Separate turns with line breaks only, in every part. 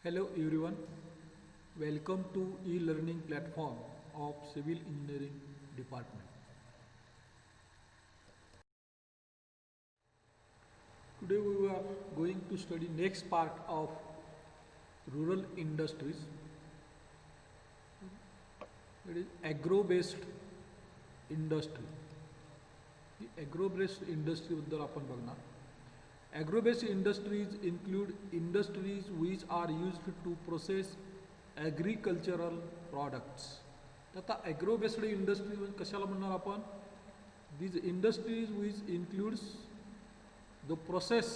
Hello everyone, welcome to e-learning platform of Civil Engineering Department. Today we are going to study next part of rural industries. It is agro-based industry. Agro-based industry बद्दल आपण बघणार. Agro-based industries include industries which are used to process agricultural products. आता agro-based industry कशाला म्हणणार आपण? These industries which includes the process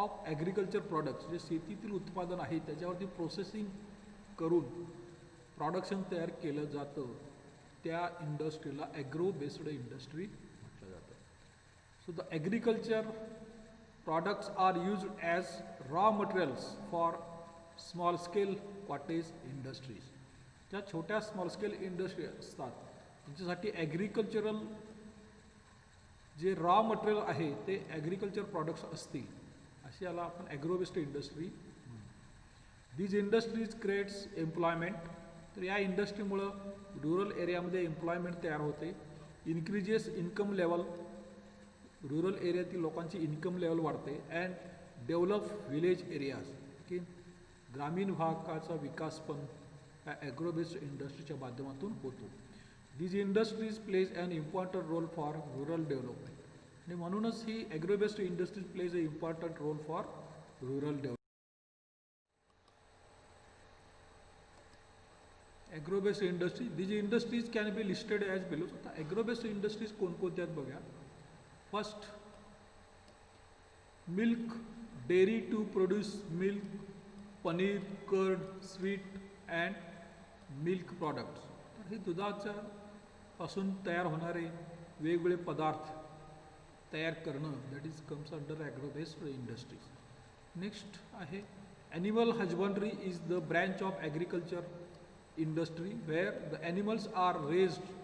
of agriculture products, जे शेतीतील उत्पादन आहे त्याच्यावरती प्रोसेसिंग करून प्रोडक्शन तयार केलं जातं, त्या इंडस्ट्रीला ॲग्रो बेस्ड इंडस्ट्री म्हटलं जातं. So the agriculture products are used as raw materials for small scale cottage industries. ज्या छोट्या स्मॉल स्केल इंडस्ट्री असतात त्यांच्यासाठी ॲग्रिकल्चरल जे रॉ मटेरियल आहे ते ॲग्रिकल्चर प्रॉडक्ट्स असतील, अशी याला आपण agro based industry. These industries creates employment. तर या इंडस्ट्रीमुळं रुरल एरियामध्ये एम्प्लॉयमेंट तयार होते. Increases income level. रुरल एरियातील लोकांची इन्कम लेवल वाढते. अँड डेव्हलप विलेज एरियाज, की ग्रामीण भागाचा विकास पण या ॲग्रोबेस्ड इंडस्ट्रीच्या माध्यमातून होतो. These industries plays an important role for rural development. आणि म्हणूनच ही agro based industries plays a important role for rural development. Agro based industry, these industries can be listed as below. आता ॲग्रोबेस्ड इंडस्ट्रीज कोणकोणत्या आहेत बघा. First, milk dairy to produce milk, paneer, curd, sweet and milk products. तर हे दुधाच्या पासून तयार होणारे वेगवेगळे पदार्थ तयार करणं, that is comes under agro based industries. Next आहे animal husbandry is the branch of agriculture industry where the animals are raised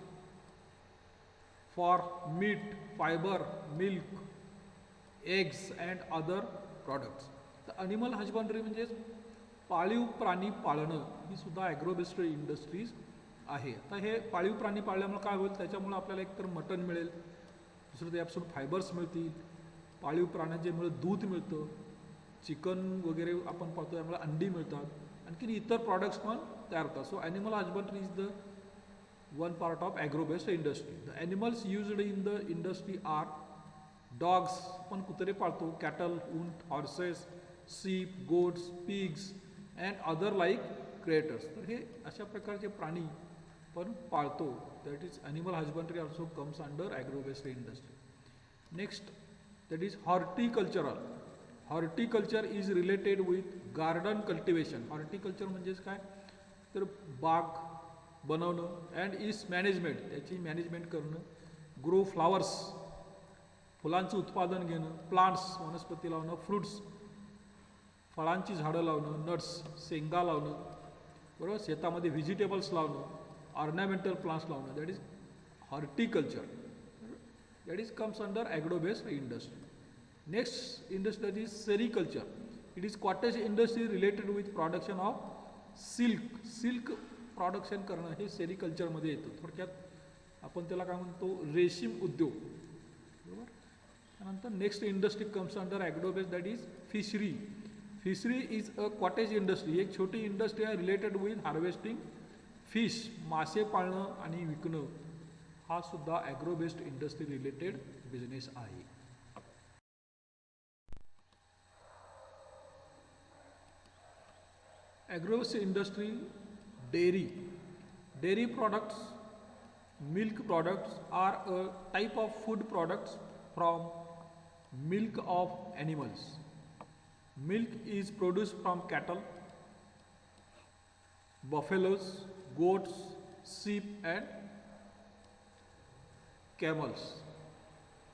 for meat, fibre, milk, eggs and other products. तर ॲनिमल हजबंड्री म्हणजे पाळीव प्राणी पाळणं, ही सुद्धा ॲग्रोबेस्ड इंडस्ट्रीज आहे. आता हे पाळीव प्राणी पाळल्यामुळे काय होईल, त्याच्यामुळे आपल्याला एकतर मटण मिळेल, दुसरं त्यापासून फायबर्स मिळतील, पाळीव प्राण्यांच्यामुळे दूध मिळतं, चिकन वगैरे आपण पाळतो त्यामुळे अंडी मिळतात, आणखीन इतर प्रॉडक्ट्स पण तयार होतात. So animal husbandry is the one part of agro based industry. The animals used in the industry are dogs, आपण कुत्रे पाळतो, कॅटल, ऊंट, horses, sheep, goats, pigs and other like creators. तर हे अशा प्रकारचे प्राणी पण पाळतो. That is animal husbandry also comes under agro based industry. Next, that is horticultural. Horticulture is related with garden cultivation. Horticulture म्हणजेच काय, तर बाग बनवणं अँड इज मॅनेजमेंट, त्याची मॅनेजमेंट करणं. ग्रो फ्लावर्स, फुलांचं उत्पादन घेणं, प्लांट्स, वनस्पती लावणं, फ्रूट्स, फळांची झाडं लावणं, नट्स, शेंगा लावणं, बरोबर, शेतामध्ये व्हेजिटेबल्स लावणं, ऑर्नामेंटल प्लांट्स लावणं, that is horticulture. That is comes under agro based industry. Next industry that is sericulture. It is cottage industry related with production of silk. Silk production करणं हे सेरिकल्चरमध्ये येतं. थोडक्यात आपण त्याला काय म्हणतो, रेशीम उद्योग, बरोबर. त्यानंतर next industry comes under agro based, that is fishery. Fishery is a cottage industry. एक छोटी इंडस्ट्री आहे रिलेटेड विथ हार्वेस्टिंग फिश. मासे पाळणं आणि विकणं हा सुद्धा ॲग्रोबेस्ड इंडस्ट्री रिलेटेड बिझनेस आहे. Agro based industry, dairy. Dairy products, milk products are a type of food products from milk of animals. Milk is produced from cattle, buffaloes, goats, sheep and camels.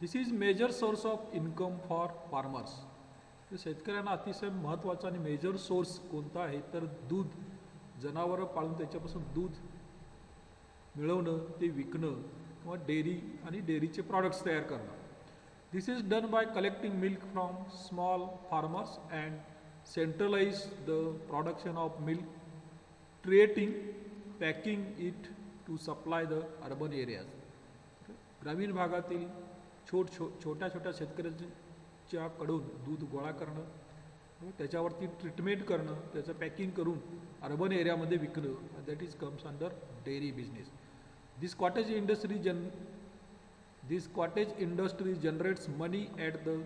This is major source of income for farmers. शेतकऱ्यांना अतिशय महत्त्वाचा आणि major source कोणता आहे, तर दूध, जनावरं पाळून त्याच्यापासून दूध मिळवणं, ते विकणं किंवा डेअरी आणि डेअरीचे प्रॉडक्ट्स तयार करणं. This is done by collecting milk from small farmers and centralize the production of milk, creating, packing it to supply the urban areas. ग्रामीण भागातील छोट्या छोट्या शेतकऱ्यांच्याकडून दूध गोळा करणं, त्याच्यावरती ट्रीटमेंट करणं, त्याचं पॅकिंग करून अर्बन एरियामध्ये विकणं, that is comes under dairy business. This cottage industry generates money at the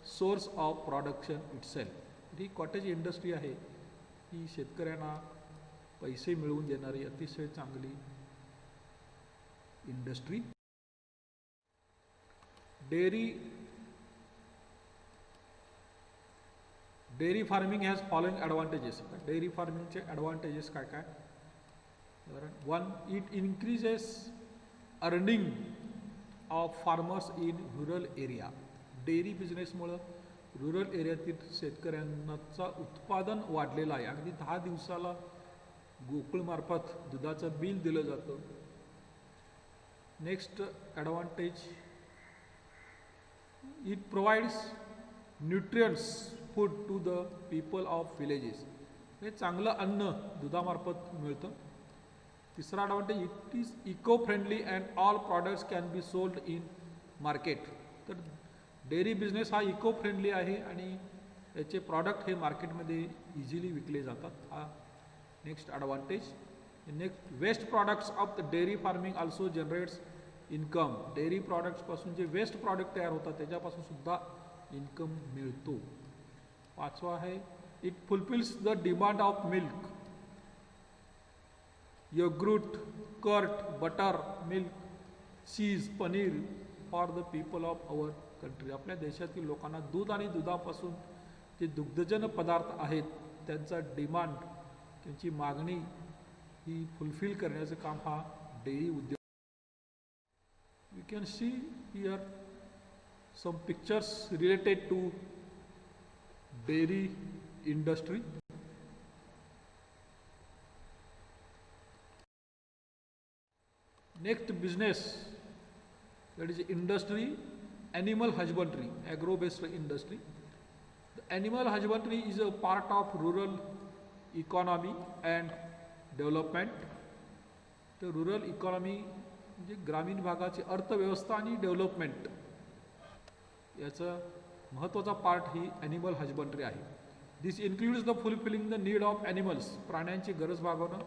source of production itself. ही कॉटेज इंडस्ट्री आहे ही शेतकऱ्यांना पैसे मिळवून देणारी अतिशय चांगली industry. Dairy farming has following advantages. Dairy फार्मिंगचे ॲडव्हान्टेजेस काय काय? 1. It increases earning of farmers in rural area. Dairy बिझनेसमुळं रुरल एरियातील शेतकऱ्यांचा उत्पादन वाढलेलं आहे. अगदी 10 दिवसाला गोकुळमार्फत दुधाचं बिल दिलं जातं. Next advantage, it provides nutrients food to the people of villages. हे चांगलं अन्न दुधामार्फत मिळतं. तिसरा advantage, it is eco friendly and all products can be sold in market. तर डेअरी बिझनेस हा इको फ्रेंडली आहे आणि याचे प्रॉडक्ट हे मार्केटमध्ये इझिली विकले जातात. हा next advantage. Next, waste products of the dairy farming also generates income. Dairy प्रॉडक्ट्सपासून जे वेस्ट प्रॉडक्ट तयार होतात त्याच्यापासून सुद्धा इन्कम मिळतो. 5वा आहे, it fulfils the demand of milk, yogurt, curd, butter, milk, cheese, paneer for the people of our country. आपल्या देशातील लोकांना दूध आणि दुधापासून जे दुग्धजन्य पदार्थ आहेत त्यांचा डिमांड, त्यांची मागणी ही फुलफिल करण्याचं काम हा डेअरी उद्योग. You can see here some pictures related to dairy industry. Next business, that is industry, animal husbandry, agro-based industry. The animal husbandry is a part of rural economy and development. The rural economy म्हणजे ग्रामीण भागाची अर्थव्यवस्था आणि development याचं महत्त्वाचा part ही animal husbandry आहे. This includes the fulfilling the need of animals. प्राण्यांची गरज भागवणं,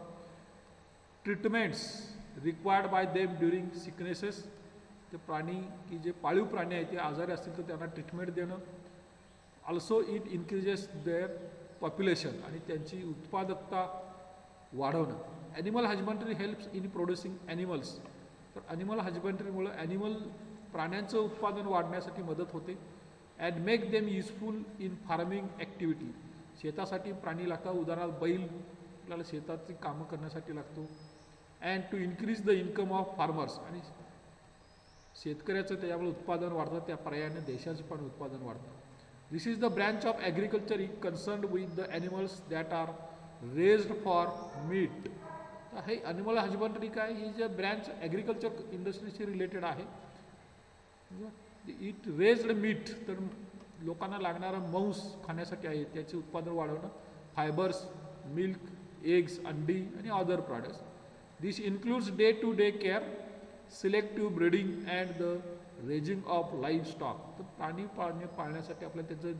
treatments required by them during sicknesses. ते प्राणी की जे पाळीव प्राणी आहेत ते आजारी असतील तर त्यांना ट्रीटमेंट देणं. Also it increases their population आणि त्यांची उत्पादकता वाढवणं. Animal husbandry helps in producing animals. तर ॲनिमल हजबंड्रीमुळं प्राण्यांचं उत्पादन वाढण्यासाठी मदत होते. And make them useful in farming activity. शेतासाठी प्राणी लागतात, उदाहरणार्थ बैल आपल्याला शेताची कामं करण्यासाठी लागतो. And to increase the income of farmers. आणि शेतकऱ्याचं त्याच्यामुळे उत्पादन वाढतं, त्या पर्यायाने देशाचं पण उत्पादन वाढतं. This is the branch of agriculture is concerned with the animals that are raised for meat. तर हे ॲनिमल हजबंड्री काय, ही जे ब्रँच ॲग्रिकल्चर इंडस्ट्रीशी रिलेटेड आहे. इट रेज्ड मीट, तर लोकांना लागणारं मांस खाण्यासाठी आहे, त्याचे उत्पादन वाढवणं. फायबर्स, मिल्क, एग्स, अंडी आणि other products. This includes day to day care, selective breeding and the raising of livestock. तर प्राणी पाळण्यासाठी आपल्याला त्याचं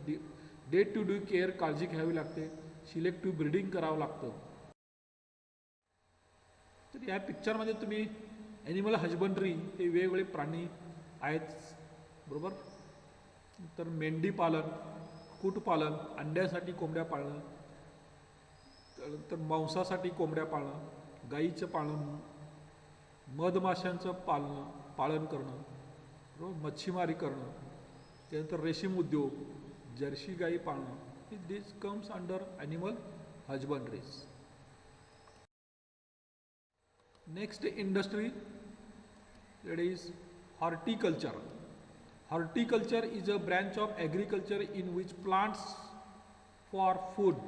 डे टू डे केअर काळजी घ्यावी लागते, सिलेक्टिव्ह ब्रीडिंग करावं लागतं. तर या पिक्चरमध्ये तुम्ही ॲनिमल हजबंड्री हे वेगवेगळे प्राणी आहेत, बरोबर. तर मेंढी पालन, कुक्कुटपालन, अंड्यासाठी कोंबड्या पाळणं, त्यानंतर मांसासाठी कोंबड्या पाळणं, गाईचं पालन, मधमाशांचं पालन करणं, बरोबर, मच्छीमारी करणं, त्यानंतर रेशीम उद्योग, जर्सी गाई पाळणं. This comes under animal husbandries. Next industry, that is horticulture. Horticulture is a branch of agriculture in which plants for food.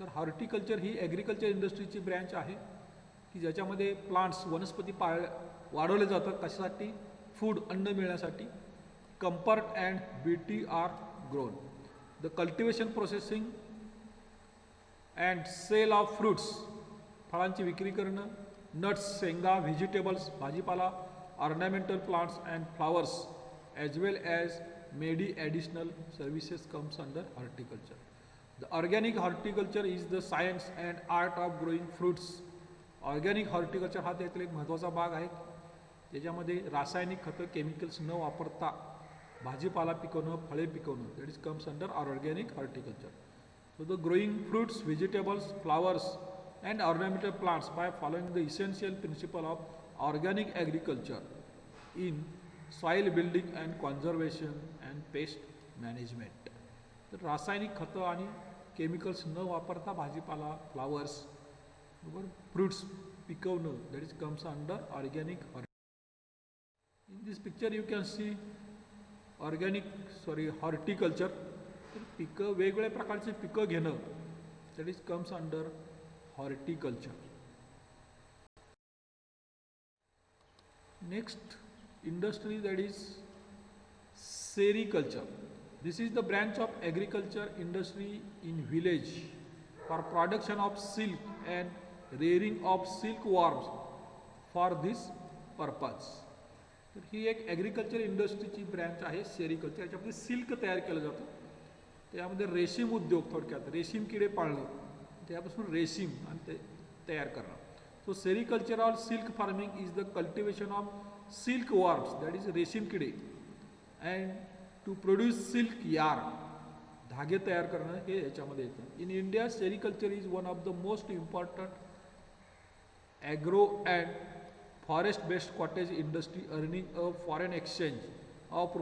तर हॉर्टिकल्चर ही ॲग्रिकल्चर इंडस्ट्रीची ब्रँच आहे की ज्याच्यामध्ये प्लांट्स, वनस्पती वाढवले जातात. कशासाठी? फूड, अन्न मिळण्यासाठी. कंपर्ट अँड बीटी are grown. The cultivation, processing and sale of fruits, फळांची विक्री करणं, नट्स, शेंगा, व्हेजिटेबल्स, भाजीपाला, ornamental plants and flowers, as well as many additional services comes under horticulture. The organic horticulture is the science and art of growing fruits. Organic horticulture हा त्यातील एक महत्त्वाचा भाग आहे. त्याच्यामध्ये रासायनिक खतं, केमिकल्स न वापरता भाजीपाला पिकवणं, फळे पिकवणं, that is comes under organic horticulture. So the growing fruits, vegetables, flowers and ornamental plants by following the essential principle of organic agriculture in soil building and conservation and pest management. तर रासायनिक खतं आणि chemicals न वापरता भाजीपाला, flowers, बरोबर, fruits पिकवणं, that is comes under organic. In this picture you can see horticulture. तर पिकं, वेगवेगळ्या प्रकारचे पिकं घेणं, that is comes under horticulture. Next industry, that is sericulture. This is the branch of agriculture industry in village for production of silk and rearing of silkworms for this purpose. तर ही एक agriculture इंडस्ट्रीची branch आहे sericulture. याच्यामध्ये silk तयार केलं जातं. त्यामध्ये रेशीम उद्योग, थोडक्यात रेशीम किडे पाळणे, त्यापासून रेशीम आणि ते तयार करणं. So sericulture or silk farming is the cultivation of silk worms, that is रेशीम किडे, and to produce silk yarn, धागे तयार करणं, हे याच्यामध्ये येतं. In India sericulture is one of the most important agro and forest based cottage industry, earning a foreign exchange of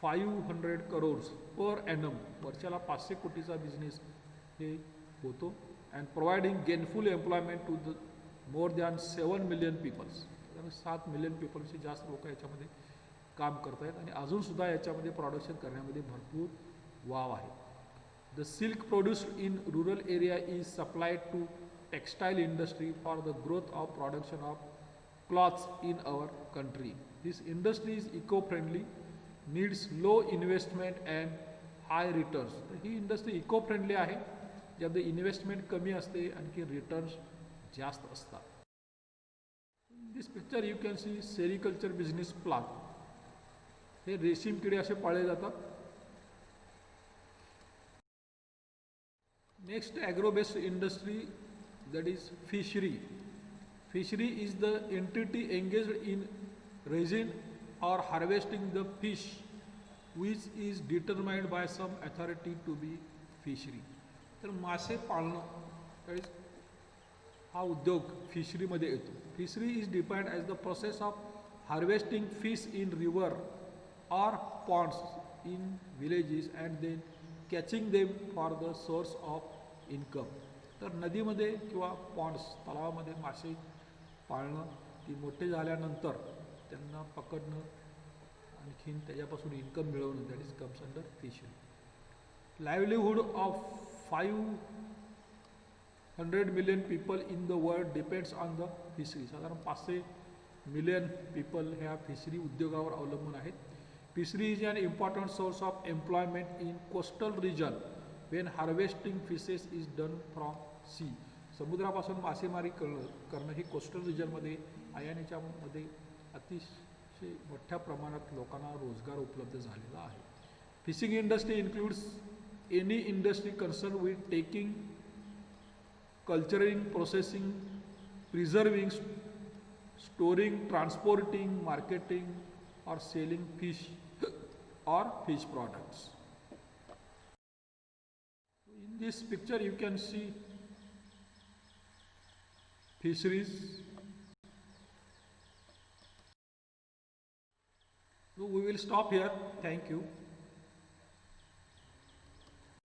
₹500 crores per annum. वर्षाला 500 कोटीचा बिझनेस हे होतो. And providing gainful employment to the more than 7 million peoples. 7 million पीपलशी जास्त लोक याच्यामध्ये काम करत आहेत आणि अजूनसुद्धा याच्यामध्ये प्रोडक्शन करण्यामध्ये भरपूर वाव आहे. The silk produced in rural area is supplied to textile industry for the growth of production of cloths in our country. This industry is eco friendly, needs low investment and high returns. तर ही industry eco friendly आहे, ज्यामध्ये investment कमी असते, आणखी returns जास्त असतात. This picture you can see sericulture business plan. हे रेशीम किडे असे पाळले जातात. Next agro based industry, that is fishery. Fishery is the entity engaged in raising or harvesting the fish which is determined by some authority to be fishery. तर मासे पाळणं हा उद्योग फिशरीमध्ये येतो. Fishery is defined as the process of harvesting fish in river or ponds in villages and then catching them for the source of income. तर नदीमध्ये किंवा पॉन्ड्स, तलावामध्ये मासे पाळणं, ती मोठे झाल्यानंतर त्यांना पकडणं, आणखीन त्याच्यापासून इन्कम मिळवणं, that is comes under fishery. Livelihood of 500 million people in the world depends on the fishery. साधारण 500 million पीपल ह्या फिशरी उद्योगावर अवलंबून आहेत. Fishery is an important source of employment in coastal region when harvesting fishes is done from sea. समुद्रापासून मासेमारी करणं ही coastal रिजनमध्ये आहे आणि याच्यामध्ये अतिशय मोठ्या प्रमाणात लोकांना रोजगार उपलब्ध झालेला आहे. Fishing industry includes any industry concern with taking, culturing, processing, preserving, storing, transporting, marketing और सेलिंग फिश और fish products. In this picture you can see fisheries. So we will stop here. Thank you.